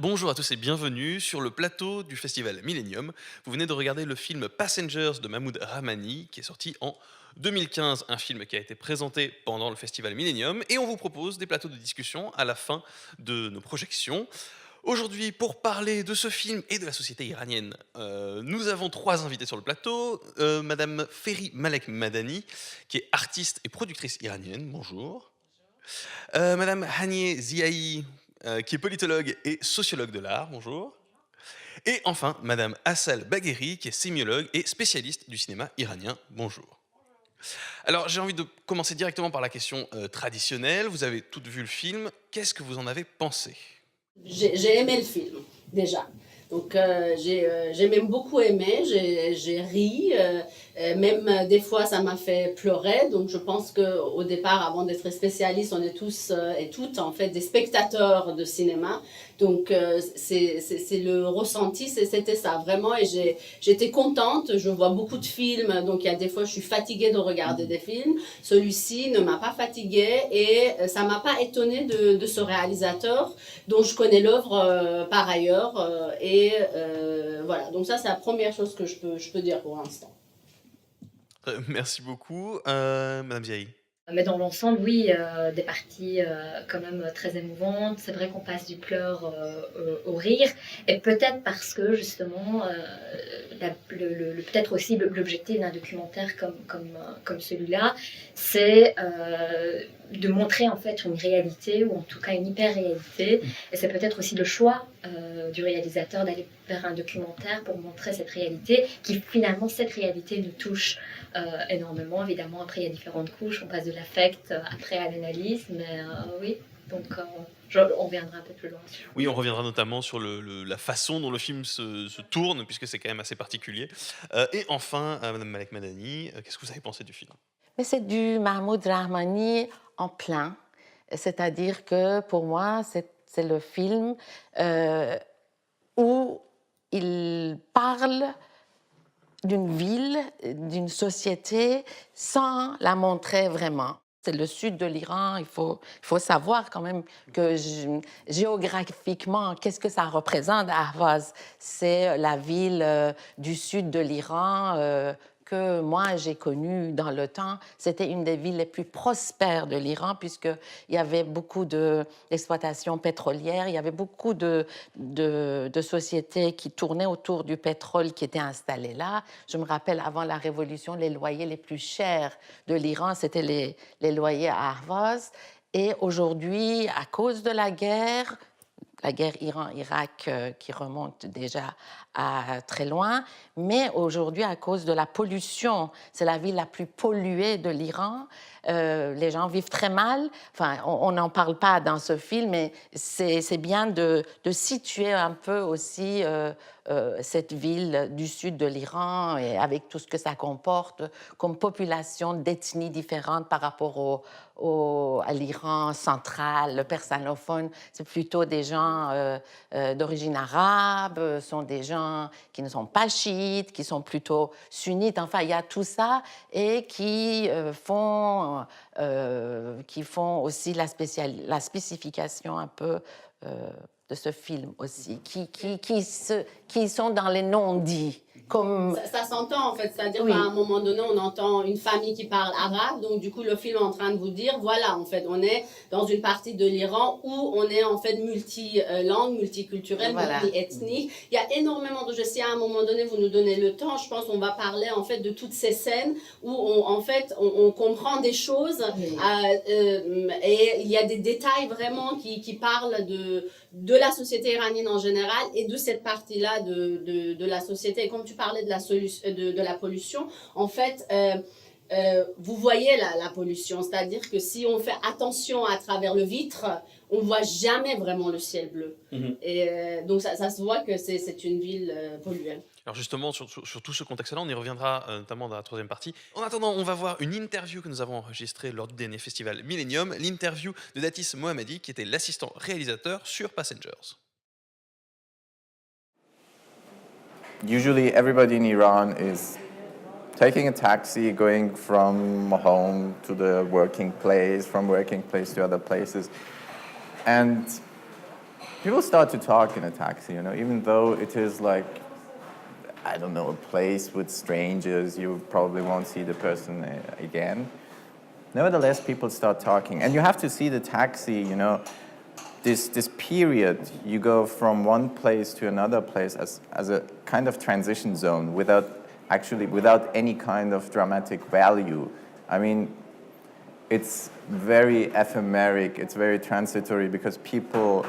Bonjour à tous et bienvenue sur le plateau du festival Millennium. Vous venez de regarder le film Passengers de Mahmoud Rahmani qui est sorti en 2015, un film qui a été présenté pendant le festival Millennium et on vous propose des plateaux de discussion à la fin de nos projections. Aujourd'hui, pour parler de ce film et de la société iranienne, nous avons trois invités sur le plateau. Madame Ferry Malek Madani, qui est artiste et productrice iranienne. Bonjour. Madame Hanieh Ziahi, qui est politologue et sociologue de l'art. Bonjour. Et enfin, Madame Assal Bagheri, qui est sémiologue et spécialiste du cinéma iranien. Bonjour. Alors, j'ai envie de commencer directement par la question traditionnelle. Vous avez toutes vu le film. Qu'est-ce que vous en avez pensé? J'ai aimé le film, déjà. Donc, j'ai même beaucoup aimé, j'ai ri, même des fois ça m'a fait pleurer. Donc, je pense qu'au départ, avant d'être spécialiste, on est tous et toutes en fait des spectateurs de cinéma. Donc, c'est le ressenti, c'était ça, vraiment. Et j'étais contente, je vois beaucoup de films, donc il y a des fois je suis fatiguée de regarder des films. Celui-ci ne m'a pas fatiguée et ça m'a pas étonnée de ce réalisateur dont je connais l'œuvre par ailleurs. Voilà, donc ça c'est la première chose que je peux dire pour l'instant. Merci beaucoup. Madame Ziahi. Mais dans l'ensemble, oui, des parties quand même très émouvantes. C'est vrai qu'on passe du pleur au rire. Et peut-être parce que, justement, peut-être aussi l'objectif d'un documentaire comme celui-là, c'est de montrer en fait une réalité, ou en tout cas une hyper-réalité. Et c'est peut-être aussi le choix du réalisateur d'aller vers un documentaire pour montrer cette réalité, qui finalement, cette réalité nous touche énormément. Évidemment, après, il y a différentes couches. On passe de l'affect après à l'analyse. Mais oui, donc on reviendra un peu plus loin. Oui, on reviendra notamment sur la façon dont le film se tourne, puisque c'est quand même assez particulier. Et enfin, Madame Malek Madani, qu'est-ce que vous avez pensé du film? Mais c'est du Mahmoud Rahmani en plein. C'est-à-dire que pour moi, c'est le film où il parle d'une ville, d'une société, sans la montrer vraiment. C'est le sud de l'Iran, il faut savoir quand même que géographiquement, qu'est-ce que ça représente, Ahvaz? C'est la ville du sud de l'Iran que moi j'ai connue dans le temps. C'était une des villes les plus prospères de l'Iran puisqu'il y avait beaucoup d'exploitations pétrolières, il y avait beaucoup de sociétés qui tournaient autour du pétrole qui étaient installées là. Je me rappelle, avant la Révolution, les loyers les plus chers de l'Iran, c'était les loyers à Ahvaz. Et aujourd'hui, à cause de la guerre Iran-Irak qui remonte déjà à très loin, mais aujourd'hui, à cause de la pollution, c'est la ville la plus polluée de l'Iran. Les gens vivent très mal. Enfin, on n'en parle pas dans ce film, mais c'est bien de situer un peu aussi cette ville du sud de l'Iran et avec tout ce que ça comporte comme population d'ethnies différentes par rapport à l'Iran central, le persanophone. C'est plutôt des gens d'origine arabe, sont des gens qui ne sont pas chiites, qui sont plutôt sunnites. Enfin, il y a tout ça et qui font aussi la spécification un peu de ce film aussi, qui sont dans les non-dits. Comme... Ça s'entend en fait, c'est-à-dire Oui. qu'à un moment donné, on entend une famille qui parle arabe, donc du coup le film est en train de vous dire, voilà, en fait, on est dans une partie de l'Iran où on est en fait multilangue, multiculturel, Voilà. multi-ethnique. Il y a énormément de, je sais, à un moment donné, vous nous donnez le temps, je pense qu'on va parler en fait de toutes ces scènes où on comprend des choses Oui. et il y a des détails vraiment qui parlent de la société iranienne en général et de cette partie-là de la société. Et comme tu parlais de la pollution, en fait, vous voyez la pollution, c'est-à-dire que si on fait attention à travers le vitre, on ne voit jamais vraiment le ciel bleu. Et donc ça se voit que c'est une ville polluée. Alors justement, sur tout ce contexte-là, on y reviendra notamment dans la troisième partie. En attendant, on va voir une interview que nous avons enregistrée lors du dernier festival Millennium, l'interview de Datis Mohammadi, qui était l'assistant réalisateur sur Passengers. Usually everybody in Iran is taking a taxi, going from home to the working place, from working place to other places. And people start to talk in a taxi, even though it is like, I don't know, a place with strangers, you probably won't see the person again. Nevertheless, people start talking. And you have to see the taxi, this period, you go from one place to another place as a kind of transition zone without any kind of dramatic value. I mean, it's very ephemeric, it's very transitory, because people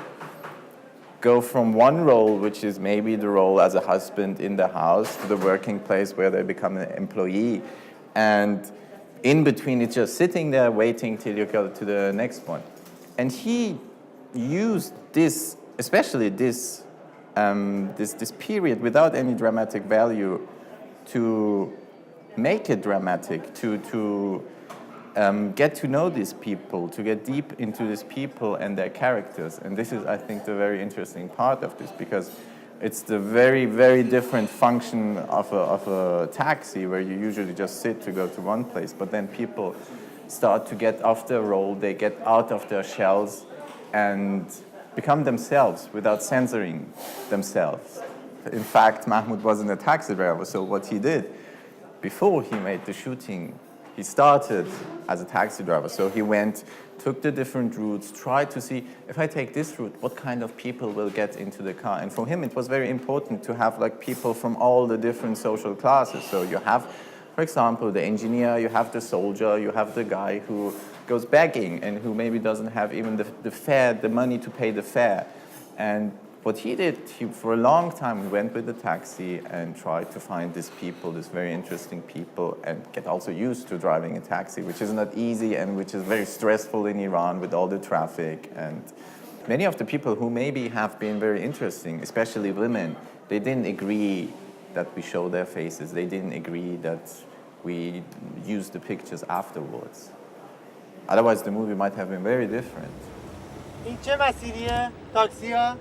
go from one role, which is maybe the role as a husband in the house, to the working place where they become an employee. And in between, it's just sitting there waiting till you go to the next one. And he used this, especially this period without any dramatic value, to make it dramatic, to get to know these people, to get deep into these people and their characters. And this is, I think, the very interesting part of this, because it's the very, very different function of a taxi, where you usually just sit to go to one place, but then people start to get off their role, they get out of their shells and become themselves without censoring themselves. In fact, Mahmoud wasn't a taxi driver, so what he did, before he made the shooting, he started as a taxi driver. So he went, took the different routes, tried to see, if I take this route, what kind of people will get into the car? And for him, it was very important to have like people from all the different social classes. So you have, for example, the engineer, you have the soldier, you have the guy who goes begging and who maybe doesn't have even the money to pay the fare. And what he did, for a long time, he went with the taxi and tried to find these people, these very interesting people, and get also used to driving a taxi, which is not easy and which is very stressful in Iran with all the traffic. And many of the people who maybe have been very interesting, especially women, they didn't agree that we show their faces. They didn't agree that we use the afterwards. Otherwise, the movie might have been very different. این چه مسیریه؟ تاکسی‌ها؟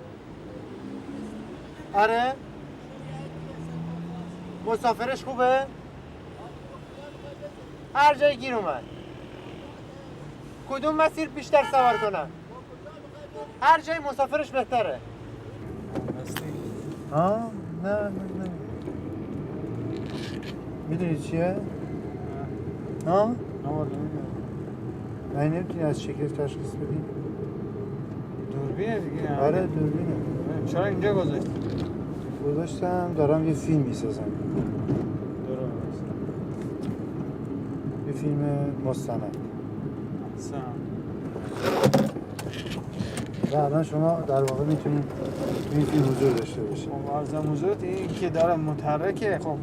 آره؟ مسافرش خوبه؟ هر جای گیر اومد. کدوم مسیر بیشتر سوار کنم؟ هر جای مسافرش بهتره. ها؟ نه. میدونی چیه؟ ها؟ نه نمیتونی از شکل تشخیص بدی؟ دوربینه دیگه. آره دوربینه. چرا اینجا گذاشتی؟ گذاشتم دارم یه فیلم میسازم. درست. یه فیلم مستند. و الان شما در واقع میتونید تو این فیلم حضور داشته باشید. خب عرضم حضورت این که داره متحرکه، خب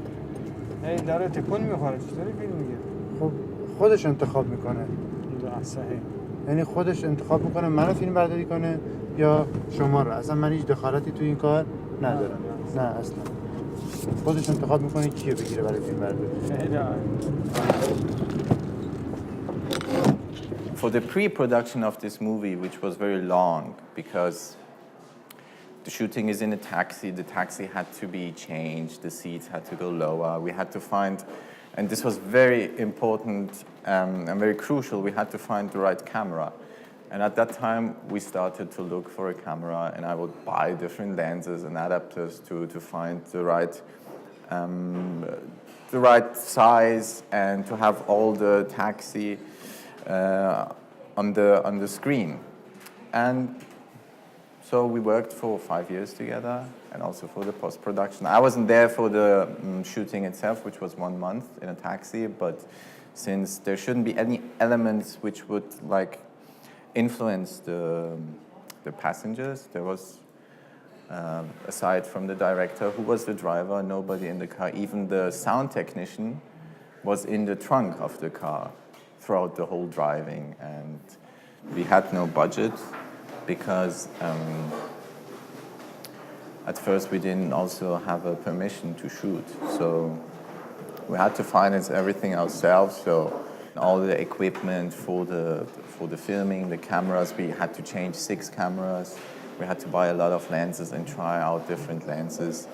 هی داره تکون میخوره، چطوری فیلم میگه؟ خب خودش انتخاب میکنه. صحیح. یعنی خودش انتخاب میکنه منو فیلم برداری کنه یا شما رو. اصلا من هیچ دخالتی تو این کار ندارم. نه اصلا. خودش انتخاب میکنه کیو بگیره برای فیلم برداری. خیلی For the pre-production of this movie, which was very long, because the shooting is in a taxi, the taxi had to be changed, the seats had to go lower, we had to find, and this was very important and very crucial, we had to find the right camera. And at that time, we started to look for a camera, and I would buy different lenses and adapters to find the right size and to have all the taxi on the screen. And so we worked for 5 years together, and also for the post-production. I wasn't there for the shooting itself, which was 1 month in a taxi, but since there shouldn't be any elements which would like influence the passengers, there was, aside from the director, who was the driver, nobody in the car. Even the sound technician was in the trunk of the car throughout the whole driving, and we had no budget because at first we didn't also have a permission to shoot, so we had to finance everything ourselves. So all the equipment for the filming, the cameras, we had to change 6 cameras. We had to buy a lot of lenses and try out different lenses,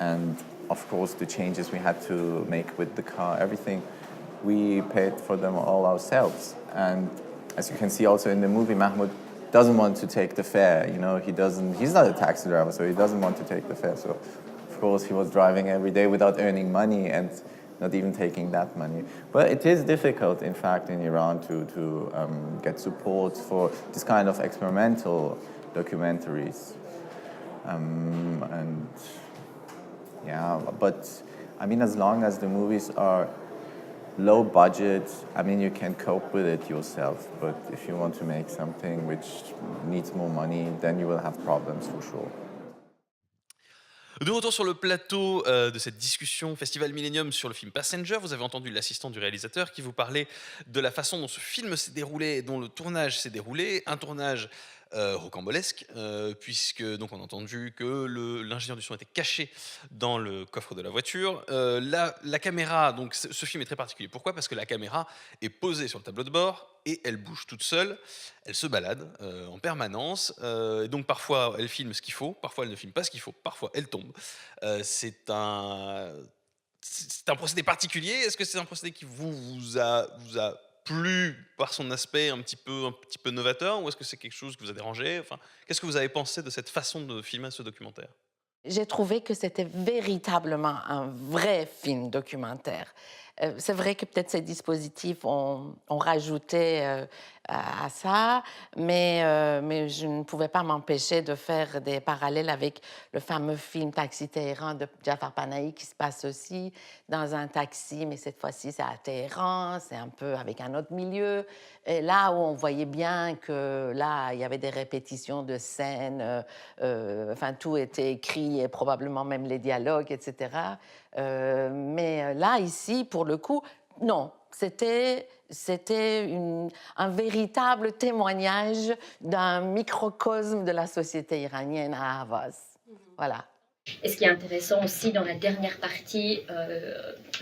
and of course the changes we had to make with the car, everything. We paid for them all ourselves. And as you can see also in the movie, Mahmoud doesn't want to take the fare. You know, he's not a taxi driver, so he doesn't want to take the fare. So, of course, he was driving every day without earning money and not even taking that money. But it is difficult, in fact, in Iran to get support for this kind of experimental documentaries. And yeah, but I mean, as long as the movies are low budget, I mean, you can cope with it yourself. But if you want to make something which needs more money, then you will have problems for sure. De retour sur le plateau de cette discussion Festival Millennium sur le film Passenger, vous avez entendu l'assistant du réalisateur qui vous parlait de la façon dont ce film s'est déroulé, dont le tournage s'est déroulé, un tournage rocambolesque, puisque donc on a entendu que l'ingénieur du son était caché dans le coffre de la voiture. La caméra, donc ce film est très particulier. Pourquoi ? Parce que la caméra est posée sur le tableau de bord et elle bouge toute seule, elle se balade en permanence. Donc parfois elle filme ce qu'il faut, parfois elle ne filme pas ce qu'il faut, parfois elle tombe. C'est un procédé particulier. Est-ce que c'est un procédé qui vous a plu par son aspect un petit peu novateur, ou est-ce que c'est quelque chose qui vous a dérangé ? Enfin, qu'est-ce que vous avez pensé de cette façon de filmer ce documentaire ? J'ai trouvé que c'était véritablement un vrai film documentaire. C'est vrai que peut-être ces dispositifs ont rajouté à ça, mais je ne pouvais pas m'empêcher de faire des parallèles avec le fameux film Taxi Téhéran de Jafar Panahi qui se passe aussi dans un taxi, mais cette fois-ci c'est à Téhéran, c'est un peu avec un autre milieu. Et là où on voyait bien que là, il y avait des répétitions de scènes, enfin tout était écrit, et probablement même les dialogues, etc. Mais là, ici, pour le coup, non. C'était un véritable témoignage d'un microcosme de la société iranienne à Ahvaz. Voilà. Et ce qui est intéressant aussi dans la dernière partie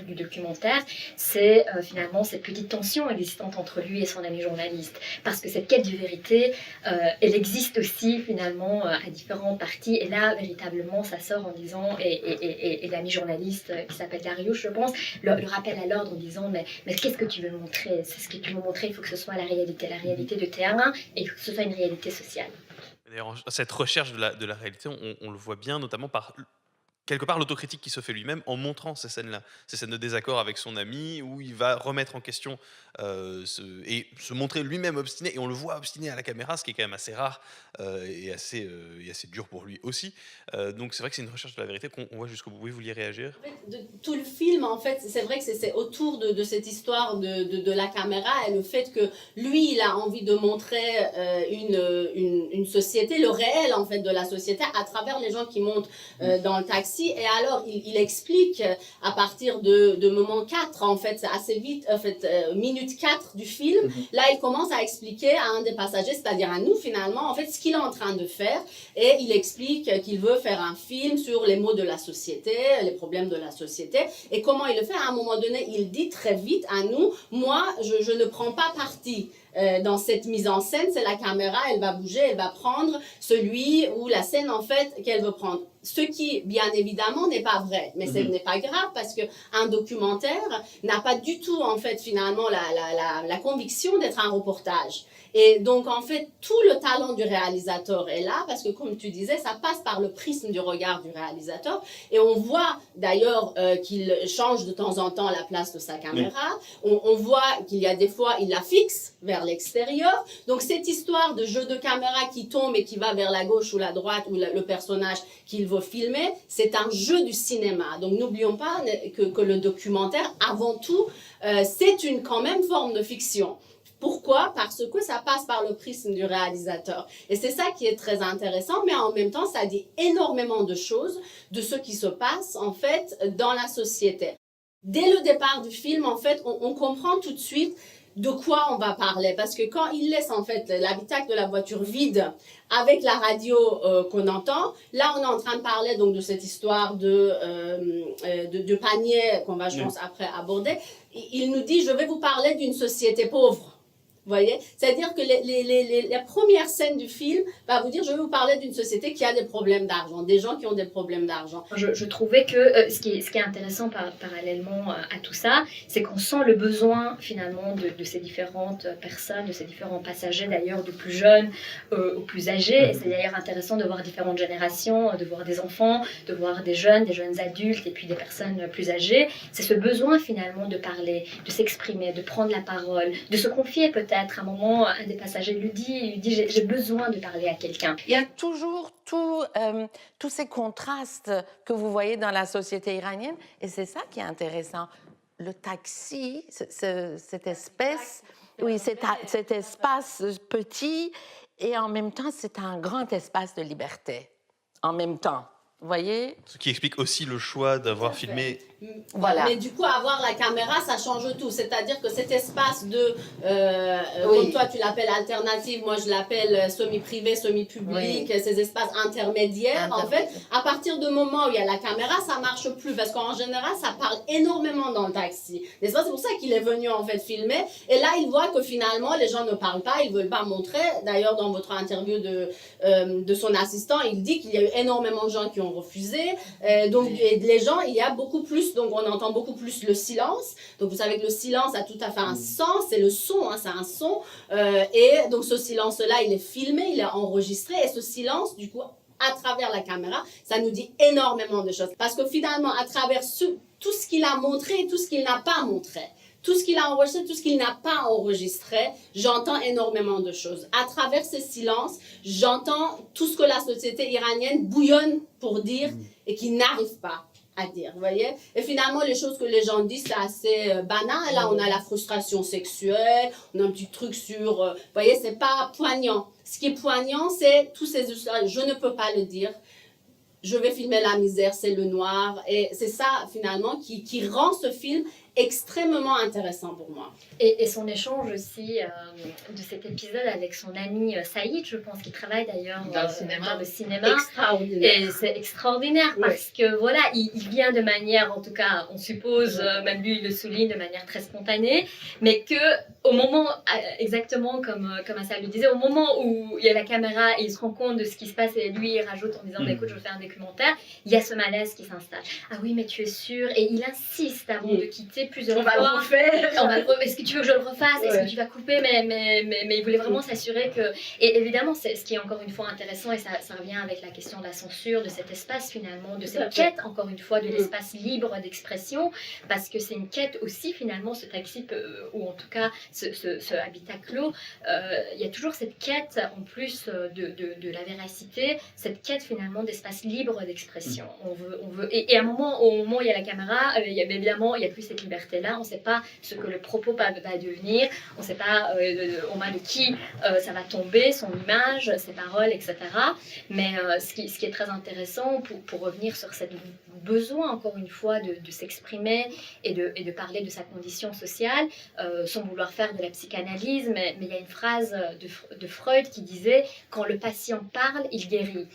du documentaire, c'est finalement cette petite tension existante entre lui et son ami journaliste. Parce que cette quête de vérité, elle existe aussi finalement à différentes parties. Et là, véritablement, ça sort en disant, et l'ami journaliste qui s'appelle Darius, je pense, le rappelle à l'ordre en disant mais qu'est-ce que tu veux montrer ? C'est ce que tu veux montrer, il faut que ce soit la réalité de terrain, et il faut que ce soit une réalité sociale. D'ailleurs, cette recherche de la réalité, on le voit bien, notamment par quelque part l'autocritique qui se fait lui-même en montrant ces scènes-là, ces scènes de désaccord avec son ami, où il va remettre en question et se montrer lui-même obstiné, et on le voit obstiné à la caméra, ce qui est quand même assez rare et assez dur pour lui aussi. Donc c'est vrai que c'est une recherche de la vérité qu'on voit jusqu'au bout. Oui, vous vouliez réagir ? En fait, de tout le film, en fait, c'est vrai que c'est autour de cette histoire de la caméra et le fait que lui, il a envie de montrer une société, le réel en fait de la société à travers les gens qui montent dans le taxi. Et alors, il explique à partir de moment 4, en fait, assez vite, en fait, minute 4 du film, là, il commence à expliquer à un des passagers, c'est-à-dire à nous, finalement, en fait, ce qu'il est en train de faire. Et il explique qu'il veut faire un film sur les maux de la société, les problèmes de la société. Et comment il le fait ? À un moment donné, il dit très vite à nous, moi, je ne prends pas parti. Dans cette mise en scène, c'est la caméra, elle va bouger, elle va prendre celui ou la scène en fait qu'elle veut prendre. Ce qui, bien évidemment, n'est pas vrai, mais ce n'est pas grave parce qu'un documentaire n'a pas du tout, en fait, finalement, la conviction d'être un reportage. Et donc, en fait, tout le talent du réalisateur est là parce que, comme tu disais, ça passe par le prisme du regard du réalisateur. Et on voit d'ailleurs qu'il change de temps en temps la place de sa caméra. On voit qu'il y a des fois, il la fixe vers l'extérieur. Donc, cette histoire de jeu de caméra qui tombe et qui va vers la gauche ou la droite ou le personnage qu'il veut filmer, c'est un jeu du cinéma. Donc, n'oublions pas que le documentaire, avant tout, c'est quand même forme de fiction. Pourquoi ? Parce que ça passe par le prisme du réalisateur. Et c'est ça qui est très intéressant, mais en même temps, ça dit énormément de choses de ce qui se passe, en fait, dans la société. Dès le départ du film, en fait, on comprend tout de suite de quoi on va parler. Parce que quand il laisse, en fait, l'habitacle de la voiture vide avec la radio qu'on entend, là, on est en train de parler donc de cette histoire de panier qu'on va, je pense, après aborder. Il nous dit, je vais vous parler d'une société pauvre. Vous voyez? C'est-à-dire que la première scène du film va vous dire, je vais vous parler d'une société qui a des problèmes d'argent, des gens qui ont des problèmes d'argent. Je trouvais que ce qui est intéressant parallèlement à tout ça, c'est qu'on sent le besoin finalement de ces différentes personnes, de ces différents passagers d'ailleurs, du plus jeune au plus âgé. Et c'est d'ailleurs intéressant de voir différentes générations, de voir des enfants, de voir des jeunes adultes et puis des personnes plus âgées. C'est ce besoin finalement de parler, de s'exprimer, de prendre la parole, de se confier peut-être. À un moment, un des passagers lui dit j'ai besoin de parler à quelqu'un. Il y a toujours tous ces contrastes que vous voyez dans la société iranienne, et c'est ça qui est intéressant. Le taxi, cette espèce, oui, cet espace petit, et en même temps, c'est un grand espace de liberté. En même temps, vous voyez? Ce qui explique aussi le choix d'avoir filmé. Voilà. Mais du coup, avoir la caméra, ça change tout. C'est-à-dire que cet espace de, Oui. comme toi tu l'appelles alternative, moi je l'appelle semi-privé, semi-public, Oui. ces espaces intermédiaires, en fait, à partir du moment où il y a la caméra, ça marche plus. Parce qu'en général, ça parle énormément dans le taxi. N'est-ce pas? C'est pour ça qu'il est venu en fait filmer. Et là, il voit que finalement, les gens ne parlent pas, ils ne veulent pas montrer. D'ailleurs, dans votre interview de son assistant, il dit qu'il y a eu énormément de gens qui ont refusé. Donc, et les gens, il y a beaucoup plus. Donc, on entend beaucoup plus le silence. Donc, vous savez que le silence a tout à fait un sens. C'est le son, hein, c'est un son. Et donc, ce silence-là, il est filmé, il est enregistré. Et ce silence, du coup, à travers la caméra, ça nous dit énormément de choses. Parce que finalement, à travers tout ce qu'il a montré et tout ce qu'il n'a pas montré, tout ce qu'il a enregistré, tout ce qu'il n'a pas enregistré, j'entends énormément de choses. À travers ces silences, j'entends tout ce que la société iranienne bouillonne pour dire et qui n'arrive pas à dire, vous voyez? Et finalement, les choses que les gens disent, c'est assez banal. Là, on a la frustration sexuelle, on a un petit truc sur... vous voyez, c'est pas poignant. Ce qui est poignant, c'est tous ces histoires. Je ne peux pas le dire. Je vais filmer la misère, c'est le noir. Et c'est ça, finalement, qui rend ce film extrêmement intéressant pour moi. Et son échange aussi de cet épisode avec son ami Saïd, je pense, qui travaille d'ailleurs dans le cinéma. Extraordinaire. Et c'est extraordinaire parce que voilà, il vient de manière, en tout cas, on suppose, même lui il le souligne de manière très spontanée, mais que au moment, exactement comme Assa le disait, au moment où il y a la caméra et il se rend compte de ce qui se passe et lui il rajoute en disant écoute, je fais un documentaire, il y a ce malaise qui s'installe. Ah oui, mais tu es sûr? Et il insiste avant de quitter plusieurs fois. On va le refaire. Est-ce que tu veux que je le refasse? Est-ce que tu vas couper? Mais il voulait vraiment s'assurer que... Et évidemment, c'est ce qui est encore une fois intéressant, et ça revient avec la question de la censure, de cet espace finalement, de cette quête, encore une fois, de l'espace libre d'expression, parce que c'est une quête aussi finalement, ce taxi, ou en tout cas ce habitat clos, il y a toujours cette quête, en plus de la véracité, cette quête finalement d'espace libre d'expression. On veut, et à un moment, au moment où il y a la caméra, évidemment, il n'y a plus cette liberté-là, on ne sait pas ce que le propos va devenir, on ne sait pas aux mains de qui ça va tomber, son image, ses paroles, etc. Mais ce qui est très intéressant, pour revenir sur cette besoin, encore une fois, de s'exprimer et de parler de sa condition sociale, sans vouloir faire de la psychanalyse, mais il y a une phrase de Freud qui disait « Quand le patient parle, il guérit ».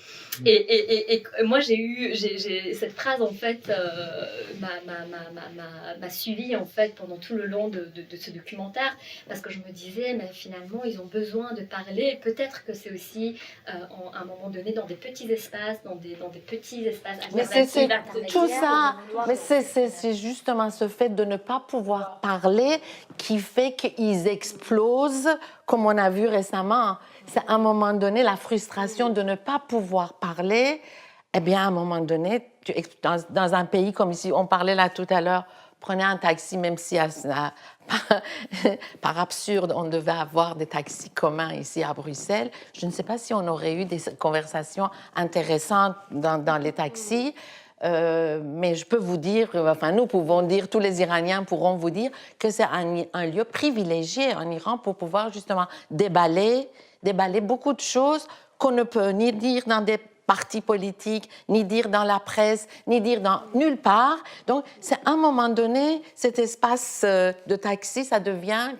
Et moi, j'ai cette phrase, en fait, m'a suivie, en fait, pendant tout le long de ce documentaire, parce que je me disais, mais finalement, ils ont besoin de parler. Peut-être que c'est aussi, à un moment donné, dans des petits espaces, dans des petits espaces alternatifs, tout ça, mais c'est justement ce fait de ne pas pouvoir parler qui fait qu'ils explosent, comme on a vu récemment. C'est à un moment donné la frustration de ne pas pouvoir parler. Eh bien, à un moment donné, dans un pays comme ici, on parlait là tout à l'heure, prenez un taxi, même si par absurde, on devait avoir des taxis communs ici à Bruxelles. Je ne sais pas si on aurait eu des conversations intéressantes dans les taxis. Mais je peux vous dire, enfin nous pouvons dire, tous les Iraniens pourront vous dire que c'est un lieu privilégié en Iran pour pouvoir justement déballer beaucoup de choses qu'on ne peut ni dire dans des partis politiques, ni dire dans la presse, ni dire dans nulle part. Donc, c'est à un moment donné, cet espace de taxi, ça devient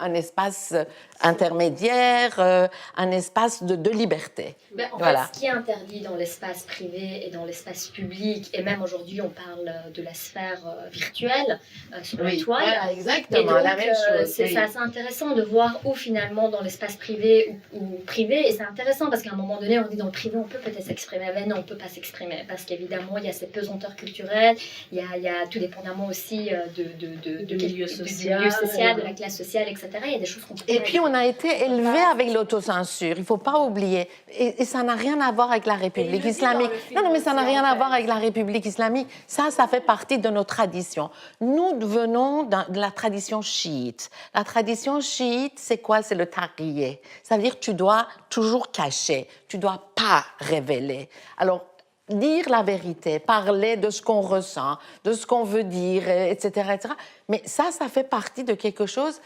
un espace intermédiaire, un espace de liberté. Ben, en Voilà. fait, ce qui est interdit dans l'espace privé et dans l'espace public, et même aujourd'hui on parle de la sphère virtuelle sur la toile. voilà, Et exactement, donc, la même chose. c'est oui. assez intéressant de voir où finalement dans l'espace privé ou privé, et c'est intéressant parce qu'à un moment donné on dit dans le privé on peut peut-être s'exprimer, mais non on peut pas s'exprimer parce qu'évidemment il y a ces pesanteurs culturelles, il y a tout dépendamment aussi Du milieu social, de la classe sociale, etc. Il y a des choses qu'on peut Et pas puis, on a été élevé avec l'autocensure. Il ne faut pas oublier. Et ça n'a rien à voir avec la République il le dit dans islamique. le film Non, mais ça n'a aussi, rien en à fait. voir avec la République islamique. Ça fait partie de nos traditions. Nous venons de la tradition chiite. La tradition chiite, c'est quoi? C'est le tahriye. Ça veut dire que tu dois toujours cacher. Tu ne dois pas révéler. Alors, dire la vérité, parler de ce qu'on ressent, de ce qu'on veut dire, etc., etc. Mais ça fait partie de quelque chose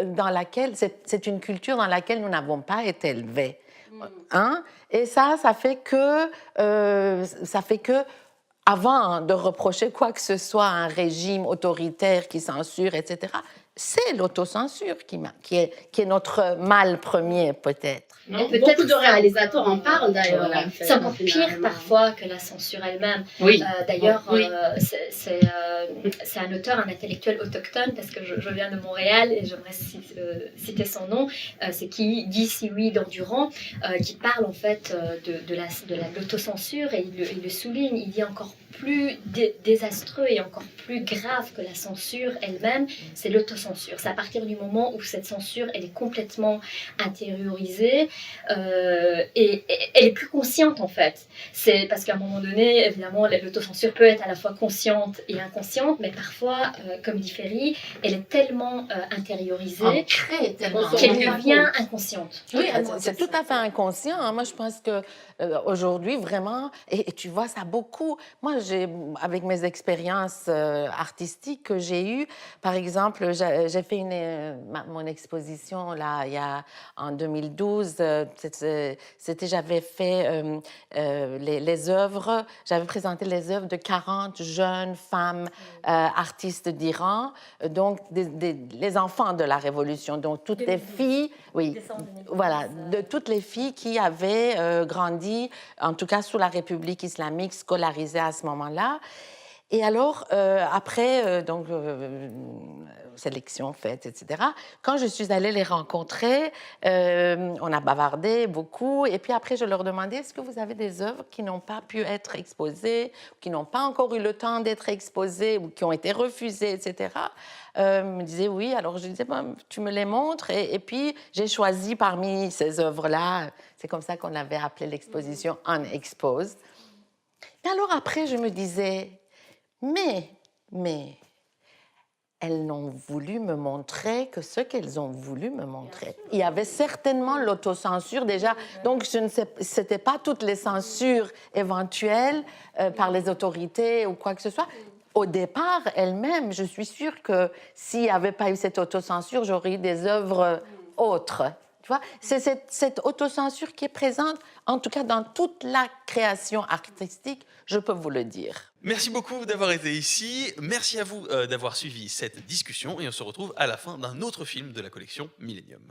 dans laquelle c'est une culture dans laquelle nous n'avons pas été élevés, hein? Et ça fait que avant de reprocher quoi que ce soit à un régime autoritaire qui censure, etc., c'est l'autocensure qui est notre mal premier, peut-être. Non, peut-être beaucoup de réalisateurs en parlent d'ailleurs. Voilà. en fait, C'est encore pire finalement. parfois que la censure elle-même. Oui. D'ailleurs, Oui. c'est un auteur, un intellectuel autochtone, parce que je viens de Montréal et j'aimerais citer son nom. C'est Guy Siwi d'Endurant, qui parle en fait de l'autocensure et il le souligne. Il dit encore plus désastreux et encore plus grave que la censure elle-même, c'est l'autocensure. C'est à partir du moment où cette censure elle est complètement intériorisée et elle est plus consciente en fait. C'est parce qu'à un moment donné, évidemment, l'autocensure peut être à la fois consciente et inconsciente, mais parfois, comme dit Ferry, elle est tellement intériorisée Ancrée, tellement. qu'elle devient inconsciente. Oui, C'est tout à fait inconscient, hein. Moi, je pense que aujourd'hui, vraiment, et tu vois ça beaucoup. Moi, avec mes expériences artistiques que j'ai eues, par exemple, j'ai fait mon exposition là, en 2012. J'avais fait les œuvres, j'avais présenté les œuvres de 40 jeunes femmes artistes d'Iran, donc les enfants de la Révolution, donc toutes les filles, oui, voilà, de toutes les filles qui avaient grandi, en tout cas sous la République islamique, scolarisées à ce moment-là. Et alors, après, sélection faite, etc., quand je suis allée les rencontrer, on a bavardé beaucoup. Et puis après, je leur demandais, est-ce que vous avez des œuvres qui n'ont pas pu être exposées, qui n'ont pas encore eu le temps d'être exposées ou qui ont été refusées, etc. Ils me disaient oui. Alors, je disais, bon, tu me les montres. Et puis, j'ai choisi parmi ces œuvres-là, c'est comme ça qu'on avait appelé l'exposition Unexposed. Et alors après, je me disais, mais elles n'ont voulu me montrer que ce qu'elles ont voulu me montrer. Il y avait certainement l'autocensure déjà, donc c'était pas toutes les censures éventuelles par les autorités ou quoi que ce soit. Au départ, elles-mêmes, je suis sûre que s'il n'y avait pas eu cette autocensure, j'aurais eu des œuvres autres. Tu vois, c'est cette autocensure qui est présente, en tout cas dans toute la création artistique, je peux vous le dire. Merci beaucoup d'avoir été ici. Merci à vous d'avoir suivi cette discussion et on se retrouve à la fin d'un autre film de la collection Millennium.